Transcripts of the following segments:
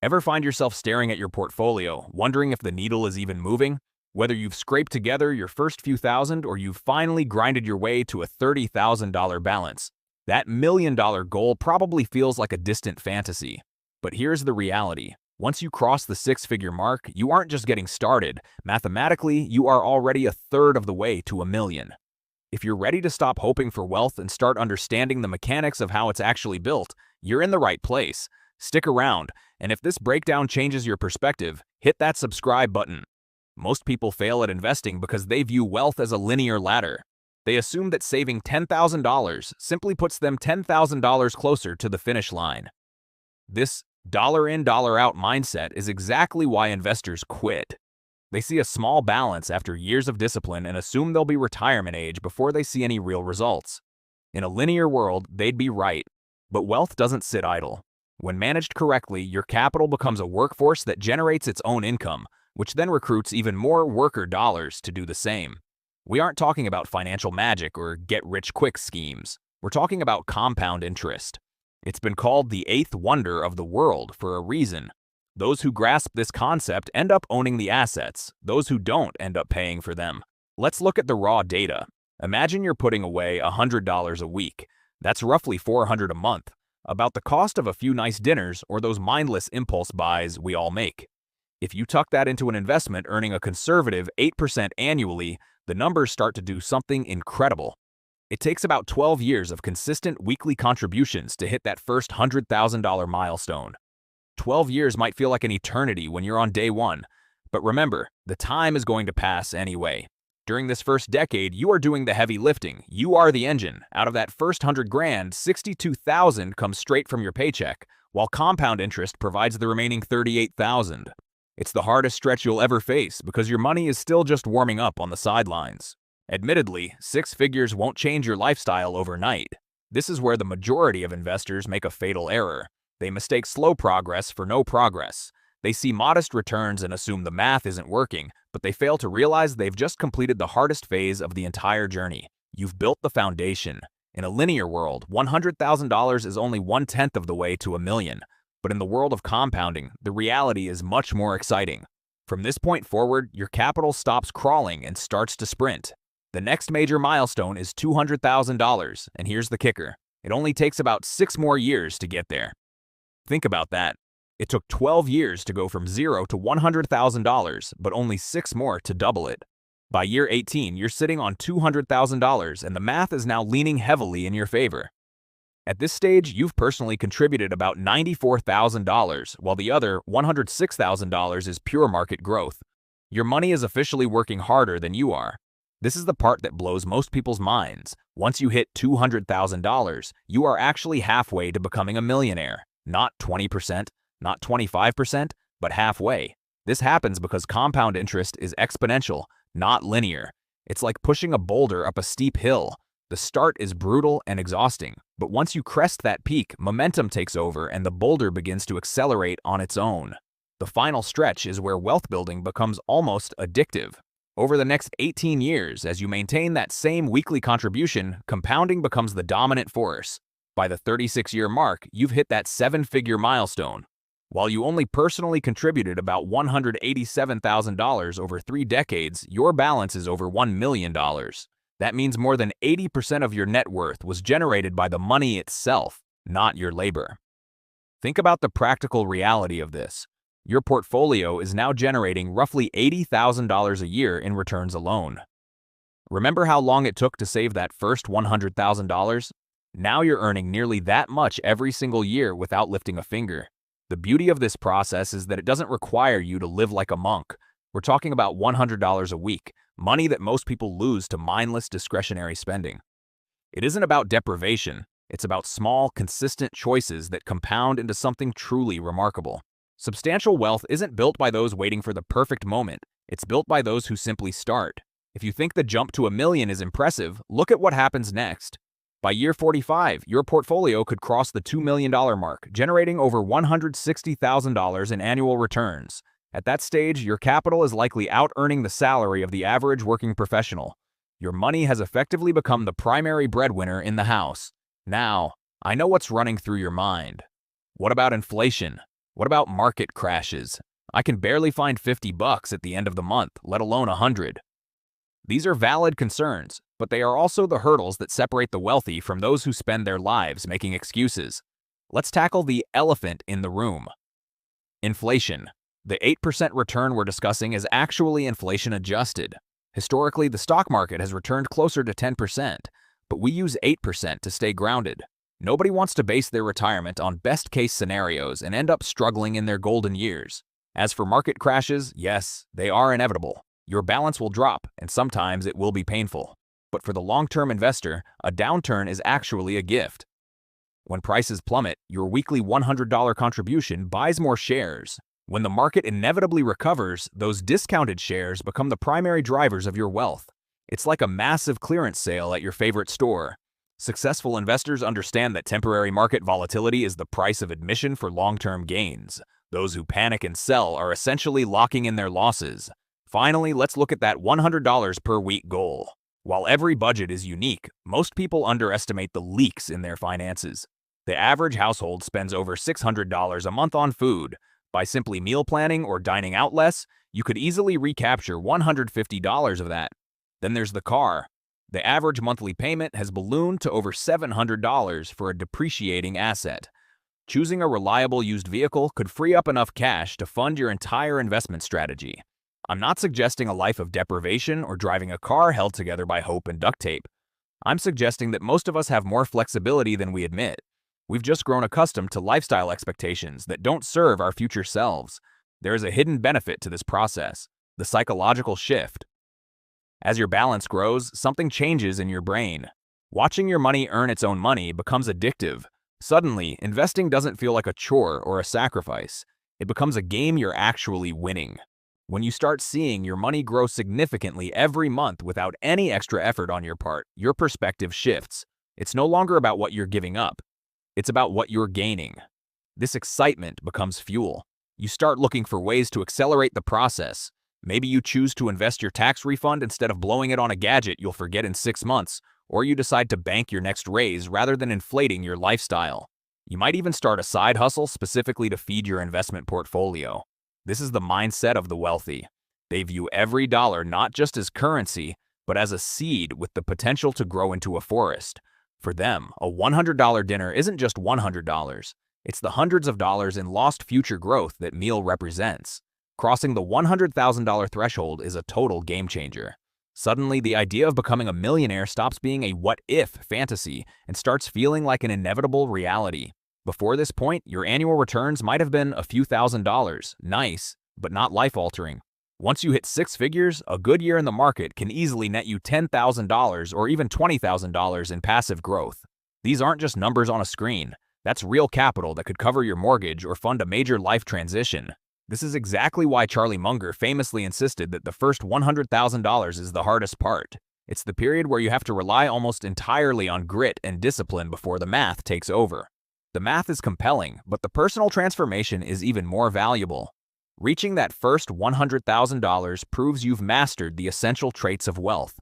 Ever find yourself staring at your portfolio, wondering if the needle is even moving? Whether you've scraped together your first few thousand or you've finally grinded your way to a $30,000 balance, that $1 million goal probably feels like a distant fantasy. But here's the reality. Once you cross the six-figure mark, you aren't just getting started. Mathematically, you are already a third of the way to $1 million. If you're ready to stop hoping for wealth and start understanding the mechanics of how it's actually built, you're in the right place. Stick around, and if this breakdown changes your perspective, hit that subscribe button. Most people fail at investing because they view wealth as a linear ladder. They assume that saving $10,000 simply puts them $10,000 closer to the finish line. This dollar in, dollar out mindset is exactly why investors quit. They see a small balance after years of discipline and assume they'll be retirement age before they see any real results. In a linear world, they'd be right. But wealth doesn't sit idle. When managed correctly, your capital becomes a workforce that generates its own income, which then recruits even more worker dollars to do the same. We aren't talking about financial magic or get-rich-quick schemes. We're talking about compound interest. It's been called the eighth wonder of the world for a reason. Those who grasp this concept end up owning the assets. Those who don't end up paying for them. Let's look at the raw data. Imagine you're putting away $100 a week. That's roughly $400 a month. About the cost of a few nice dinners or those mindless impulse buys we all make. If you tuck that into an investment earning a conservative 8% annually, the numbers start to do something incredible. It takes about 12 years of consistent weekly contributions to hit that first $100,000 milestone. 12 years might feel like an eternity when you're on day one, but remember, the time is going to pass anyway. During this first decade, you are doing the heavy lifting. You are the engine. Out of that first 100 grand, 62,000 comes straight from your paycheck, while compound interest provides the remaining 38,000. It's the hardest stretch you'll ever face because your money is still just warming up on the sidelines. Admittedly, six figures won't change your lifestyle overnight. This is where the majority of investors make a fatal error. They mistake slow progress for no progress. They see modest returns and assume the math isn't working, but they fail to realize they've just completed the hardest phase of the entire journey. You've built the foundation. In a linear world, $100,000 is only 1/10 of the way to $1 million. But in the world of compounding, the reality is much more exciting. From this point forward, your capital stops crawling and starts to sprint. The next major milestone is $200,000, and here's the kicker. It only takes about 6 more years to get there. Think about that. It took 12 years to go from $0 to $100,000, but only 6 more to double it. By year 18, you're sitting on $200,000, and the math is now leaning heavily in your favor. At this stage, you've personally contributed about $94,000, while the other $106,000 is pure market growth. Your money is officially working harder than you are. This is the part that blows most people's minds. Once you hit $200,000, you are actually halfway to becoming a millionaire. Not 20%, not 25%, but halfway. This happens because compound interest is exponential, not linear. It's like pushing a boulder up a steep hill. The start is brutal and exhausting, but once you crest that peak, momentum takes over and the boulder begins to accelerate on its own. The final stretch is where wealth building becomes almost addictive. Over the next 18 years, as you maintain that same weekly contribution, compounding becomes the dominant force. By the 36-year mark, you've hit that 7-figure milestone. While you only personally contributed about $187,000 over 3 decades, your balance is over $1 million. That means more than 80% of your net worth was generated by the money itself, not your labor. Think about the practical reality of this. Your portfolio is now generating roughly $80,000 a year in returns alone. Remember how long it took to save that first $100,000? Now you're earning nearly that much every single year without lifting a finger. The beauty of this process is that it doesn't require you to live like a monk. We're talking about $100 a week, money that most people lose to mindless discretionary spending. It isn't about deprivation. It's about small, consistent choices that compound into something truly remarkable. Substantial wealth isn't built by those waiting for the perfect moment. It's built by those who simply start. If you think the jump to $1 million is impressive, look at what happens next. By year 45, your portfolio could cross the $2 million mark, generating over $160,000 in annual returns. At that stage, your capital is likely out-earning the salary of the average working professional. Your money has effectively become the primary breadwinner in the house. Now, I know what's running through your mind. What about inflation? What about market crashes? I can barely find $50 at the end of the month, let alone 100. These are valid concerns, but they are also the hurdles that separate the wealthy from those who spend their lives making excuses. Let's tackle the elephant in the room. Inflation. The 8% return we're discussing is actually inflation adjusted. Historically, the stock market has returned closer to 10%, but we use 8% to stay grounded. Nobody wants to base their retirement on best-case scenarios and end up struggling in their golden years. As for market crashes, yes, they are inevitable. Your balance will drop, and sometimes it will be painful. But for the long-term investor, a downturn is actually a gift. When prices plummet, your weekly $100 contribution buys more shares. When the market inevitably recovers, those discounted shares become the primary drivers of your wealth. It's like a massive clearance sale at your favorite store. Successful investors understand that temporary market volatility is the price of admission for long-term gains. Those who panic and sell are essentially locking in their losses. Finally, let's look at that $100 per week goal. While every budget is unique, most people underestimate the leaks in their finances. The average household spends over $600 a month on food. By simply meal planning or dining out less, you could easily recapture $150 of that. Then there's the car. The average monthly payment has ballooned to over $700 for a depreciating asset. Choosing a reliable used vehicle could free up enough cash to fund your entire investment strategy. I'm not suggesting a life of deprivation or driving a car held together by hope and duct tape. I'm suggesting that most of us have more flexibility than we admit. We've just grown accustomed to lifestyle expectations that don't serve our future selves. There is a hidden benefit to this process, the psychological shift. As your balance grows, something changes in your brain. Watching your money earn its own money becomes addictive. Suddenly, investing doesn't feel like a chore or a sacrifice. It becomes a game you're actually winning. When you start seeing your money grow significantly every month without any extra effort on your part, your perspective shifts. It's no longer about what you're giving up. It's about what you're gaining. This excitement becomes fuel. You start looking for ways to accelerate the process. Maybe you choose to invest your tax refund instead of blowing it on a gadget you'll forget in 6 months, or you decide to bank your next raise rather than inflating your lifestyle. You might even start a side hustle specifically to feed your investment portfolio. This is the mindset of the wealthy. They view every dollar not just as currency, but as a seed with the potential to grow into a forest. For them, a $100 dinner isn't just $100. It's the hundreds of dollars in lost future growth that meal represents. Crossing the $100,000 threshold is a total game changer. Suddenly, the idea of becoming a millionaire stops being a what-if fantasy and starts feeling like an inevitable reality. Before this point, your annual returns might have been a few $1,000s, nice, but not life-altering. Once you hit 6 figures, a good year in the market can easily net you $10,000 or even $20,000 in passive growth. These aren't just numbers on a screen. That's real capital that could cover your mortgage or fund a major life transition. This is exactly why Charlie Munger famously insisted that the first $100,000 is the hardest part. It's the period where you have to rely almost entirely on grit and discipline before the math takes over. The math is compelling, but the personal transformation is even more valuable. Reaching that first $100,000 proves you've mastered the essential traits of wealth: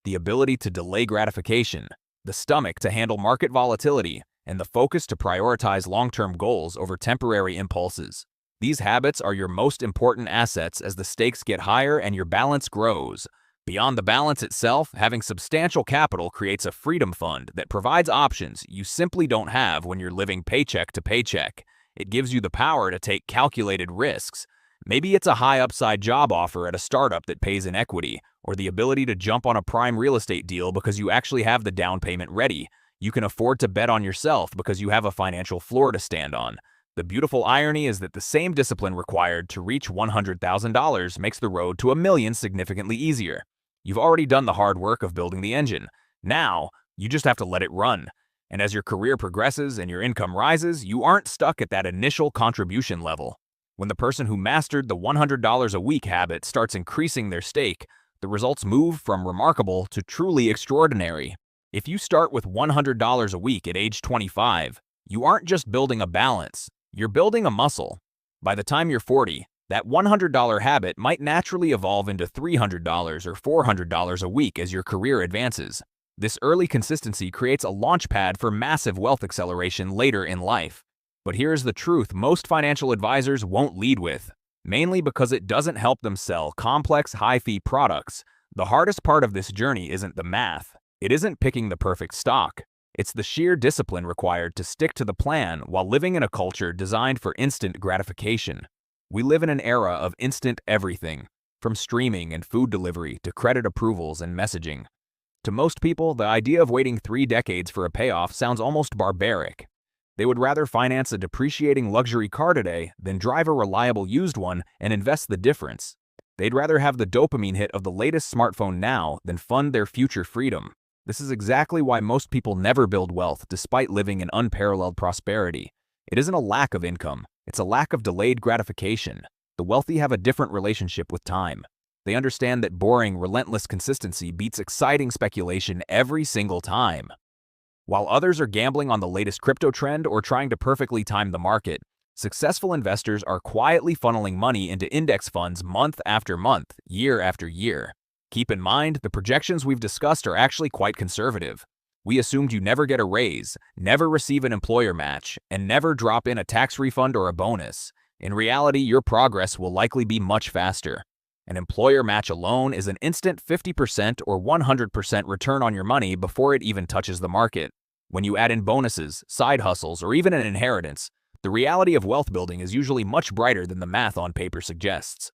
the ability to delay gratification, the stomach to handle market volatility, and the focus to prioritize long-term goals over temporary impulses. These habits are your most important assets as the stakes get higher and your balance grows. Beyond the balance itself, having substantial capital creates a freedom fund that provides options you simply don't have when you're living paycheck to paycheck. It gives you the power to take calculated risks. Maybe it's a high-upside job offer at a startup that pays in equity, or the ability to jump on a prime real estate deal because you actually have the down payment ready. You can afford to bet on yourself because you have a financial floor to stand on. The beautiful irony is that the same discipline required to reach $100,000 makes the road to $1 million significantly easier. You've already done the hard work of building the engine. Now, you just have to let it run. And as your career progresses and your income rises, you aren't stuck at that initial contribution level. When the person who mastered the $100 a week habit starts increasing their stake, the results move from remarkable to truly extraordinary. If you start with $100 a week at age 25, you aren't just building a balance, you're building a muscle. By the time you're 40, that $100 habit might naturally evolve into $300 or $400 a week as your career advances. This early consistency creates a launchpad for massive wealth acceleration later in life. But here's the truth most financial advisors won't lead with, mainly because it doesn't help them sell complex, high-fee products. The hardest part of this journey isn't the math. It isn't picking the perfect stock. It's the sheer discipline required to stick to the plan while living in a culture designed for instant gratification. We live in an era of instant everything, from streaming and food delivery to credit approvals and messaging. To most people, the idea of waiting 3 decades for a payoff sounds almost barbaric. They would rather finance a depreciating luxury car today than drive a reliable used one and invest the difference. They'd rather have the dopamine hit of the latest smartphone now than fund their future freedom. This is exactly why most people never build wealth despite living in unparalleled prosperity. It isn't a lack of income, it's a lack of delayed gratification. The wealthy have a different relationship with time. They understand that boring, relentless consistency beats exciting speculation every single time. While others are gambling on the latest crypto trend or trying to perfectly time the market, successful investors are quietly funneling money into index funds month after month, year after year. Keep in mind, the projections we've discussed are actually quite conservative. We assumed you never get a raise, never receive an employer match, and never drop in a tax refund or a bonus. In reality, your progress will likely be much faster. An employer match alone is an instant 50% or 100% return on your money before it even touches the market. When you add in bonuses, side hustles, or even an inheritance, the reality of wealth building is usually much brighter than the math on paper suggests.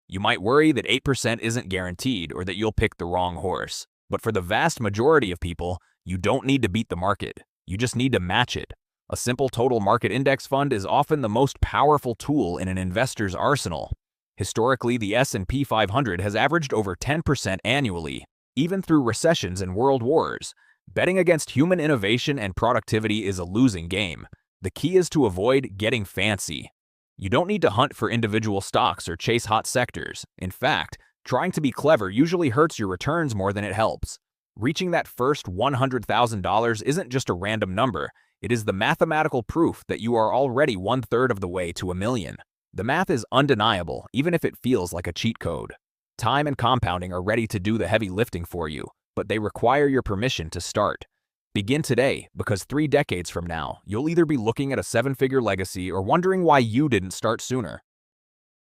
You might worry that 8% isn't guaranteed or that you'll pick the wrong horse. But for the vast majority of people, you don't need to beat the market. You just need to match it. A simple total market index fund is often the most powerful tool in an investor's arsenal. Historically, the S&P 500 has averaged over 10% annually, even through recessions and world wars. Betting against human innovation and productivity is a losing game. The key is to avoid getting fancy. You don't need to hunt for individual stocks or chase hot sectors. In fact, trying to be clever usually hurts your returns more than it helps. Reaching that first $100,000 isn't just a random number. It is the mathematical proof that you are already 1/3 of the way to $1 million. The math is undeniable, even if it feels like a cheat code. Time and compounding are ready to do the heavy lifting for you, but they require your permission to start. Begin today, because 3 decades from now, you'll either be looking at a 7-figure legacy or wondering why you didn't start sooner.